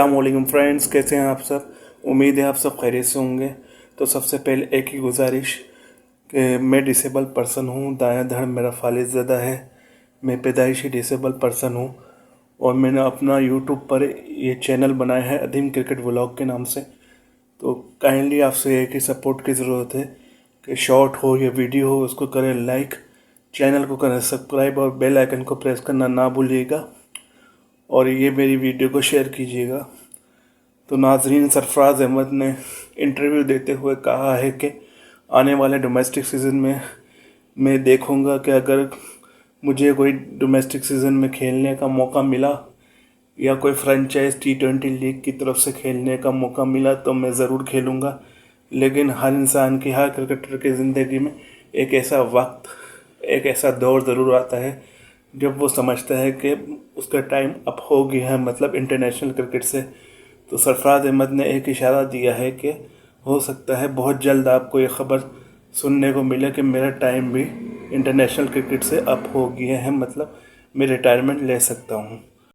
अस्सलामुअलैकुम फ्रेंड्स, कैसे हैं आप सब। उम्मीद है आप सब खैरियत से होंगे। तो सबसे पहले एक ही गुजारिश कि मैं डिसेबल पर्सन हूँ, दायां धड़ मेरा फालिज ज़दा है। मैं पैदाइशी डिसेबल पर्सन हूँ और मैंने अपना यूट्यूब पर ये चैनल बनाया है अदीम क्रिकेट व्लॉग के नाम से। तो काइंडली आपसे एक ही सपोर्ट की ज़रूरत है कि शॉर्ट हो या वीडियो हो उसको करें लाइक, चैनल को करें सब्सक्राइब और बेल आइकन को प्रेस करना ना भूलिएगा और ये मेरी वीडियो को शेयर कीजिएगा। तो नाजरीन, सरफराज अहमद ने इंटरव्यू देते हुए कहा है कि आने वाले डोमेस्टिक सीज़न में मैं देखूंगा कि अगर मुझे कोई डोमेस्टिक सीज़न में खेलने का मौका मिला या कोई फ्रेंचाइज T20 लीग की तरफ से खेलने का मौका मिला तो मैं ज़रूर खेलूँगा। लेकिन हर इंसान की, हर क्रिकेटर की ज़िंदगी में एक ऐसा वक्त, एक ऐसा दौर ज़रूर आता है जब वो समझता है कि उसका टाइम अप हो गया है, मतलब इंटरनेशनल क्रिकेट से। तो सरफराज अहमद ने एक इशारा दिया है कि हो सकता है बहुत जल्द आपको ये ख़बर सुनने को मिले कि मेरा टाइम भी इंटरनेशनल क्रिकेट से अप हो गया है, मतलब मैं रिटायरमेंट ले सकता हूँ।